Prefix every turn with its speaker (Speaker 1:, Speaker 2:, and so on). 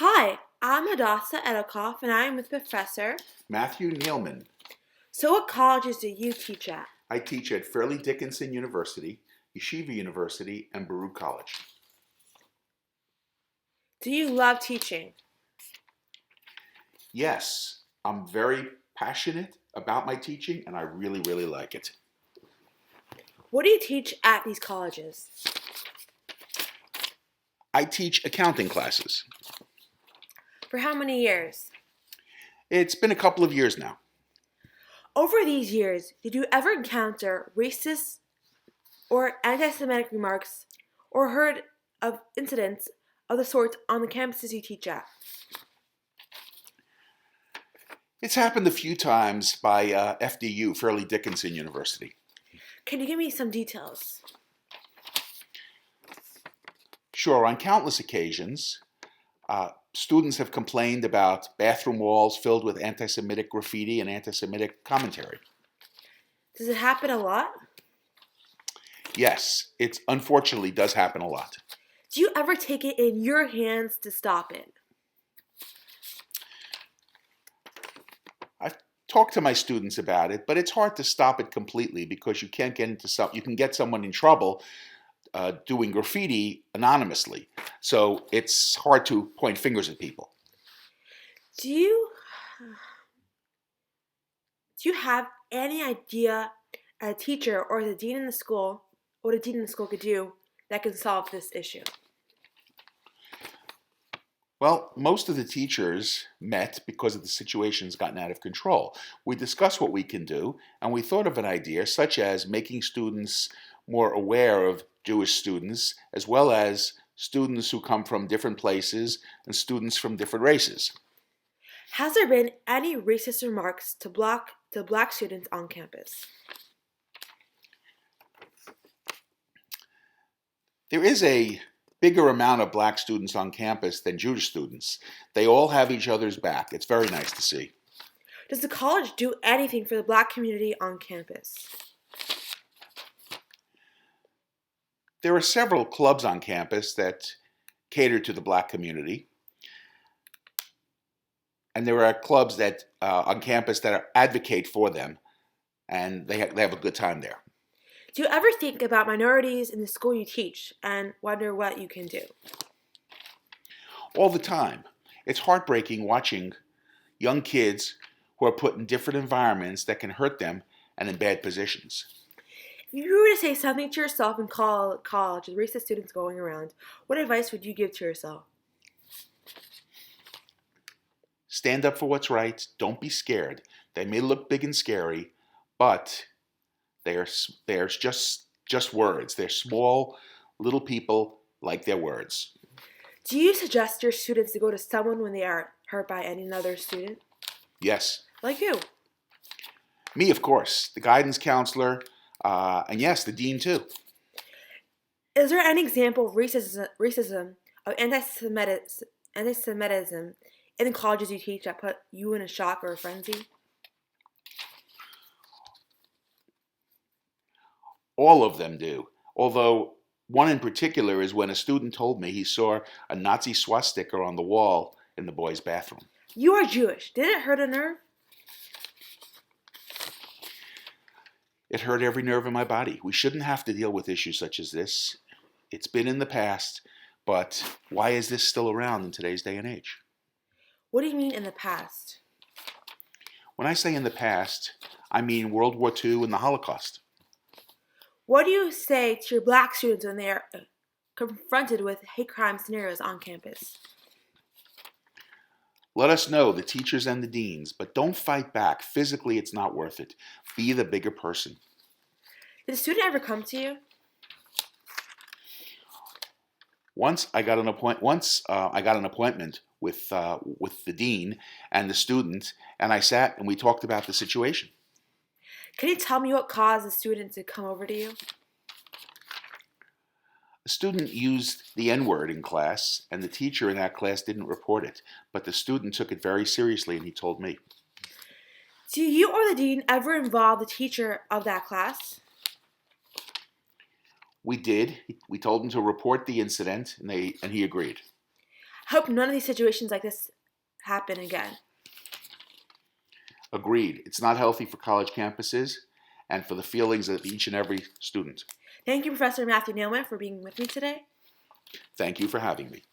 Speaker 1: Hi, I'm Hadassah Edelkoff, and I am with Professor.
Speaker 2: Mathew Nealman.
Speaker 1: So, what colleges do you teach at?
Speaker 2: I teach at Fairleigh Dickinson University, Yeshiva University, and Baruch College.
Speaker 1: Do you love teaching?
Speaker 2: Yes, I'm very passionate about my teaching, and I really, really like it.
Speaker 1: What do you teach at these colleges?
Speaker 2: I teach accounting classes.
Speaker 1: For how many years?
Speaker 2: It's been a couple of years now.
Speaker 1: Over these years, did you ever encounter racist or anti-Semitic remarks or heard of incidents of the sort on the campuses you teach at?
Speaker 2: It's happened a few times by FDU, Fairleigh Dickinson University.
Speaker 1: Can you give me some details?
Speaker 2: Sure, on countless occasions, students have complained about bathroom walls filled with anti-Semitic graffiti and anti-Semitic commentary.
Speaker 1: Does it happen a lot?
Speaker 2: Yes, it unfortunately does happen a lot.
Speaker 1: Do you ever take it in your hands to stop it?
Speaker 2: I've talked to my students about it, but it's hard to stop it completely because you can't get into you can get someone in trouble doing graffiti anonymously. So it's hard to point fingers at people.
Speaker 1: Do you have any idea as a teacher or the dean in the school what a dean in the school could do that can solve this issue?
Speaker 2: Well, most of the teachers met because the situation's gotten out of control. We discussed what we can do, and we thought of an idea such as making students more aware of Jewish students, as well as students who come from different places and students from different races.
Speaker 1: Has there been any racist remarks to black students on campus?
Speaker 2: There is a bigger amount of black students on campus than Jewish students. They all have each other's back. It's very nice to see.
Speaker 1: Does the college do anything for the black community on campus?
Speaker 2: There are several clubs on campus that cater to the black community. And there are clubs that on campus that advocate for them, and they have a good time there.
Speaker 1: Do you ever think about minorities in the school you teach and wonder what you can do?
Speaker 2: All the time. It's heartbreaking watching young kids who are put in different environments that can hurt them and in bad positions.
Speaker 1: If you were to say something to yourself in college with racist students going around, what advice would you give to yourself?
Speaker 2: Stand up for what's right. Don't be scared. They may look big and scary, but they're just words. They're small, little people like their words.
Speaker 1: Do you suggest your students to go to someone when they are hurt by any other student?
Speaker 2: Yes.
Speaker 1: Like who?
Speaker 2: Me, of course. The guidance counselor, and yes, the dean too.
Speaker 1: Is there any example of racism of anti-Semitism in the colleges you teach that put you in a shock or a frenzy?
Speaker 2: All of them do. Although one in particular is when a student told me he saw a Nazi swastika on the wall in the boys' bathroom.
Speaker 1: You are Jewish. Did it hurt a nerve?
Speaker 2: It hurt every nerve in my body. We shouldn't have to deal with issues such as this. It's been in the past, but why is this still around in today's day and age?
Speaker 1: What do you mean in the past?
Speaker 2: When I say in the past, I mean World War II and the Holocaust.
Speaker 1: What do you say to your black students when they are confronted with hate crime scenarios on campus?
Speaker 2: Let us know, the teachers and the deans, but don't fight back. Physically, it's not worth it. Be the bigger person.
Speaker 1: Did a student ever come to you?
Speaker 2: Once I got an appointment with the dean and the student, and I sat and we talked about the situation.
Speaker 1: Can you tell me what caused the student to come over to you?
Speaker 2: A student used the N-word in class, and the teacher in that class didn't report it, but the student took it very seriously, and he told me.
Speaker 1: Do you or the dean ever involve the teacher of that class?
Speaker 2: We did. We told him to report the incident, and he agreed.
Speaker 1: hope none of these situations like this happen again.
Speaker 2: Agreed. It's not healthy for college campuses and for the feelings of each and every student.
Speaker 1: Thank you, Professor Matthew Nailman, for being with me today.
Speaker 2: Thank you for having me.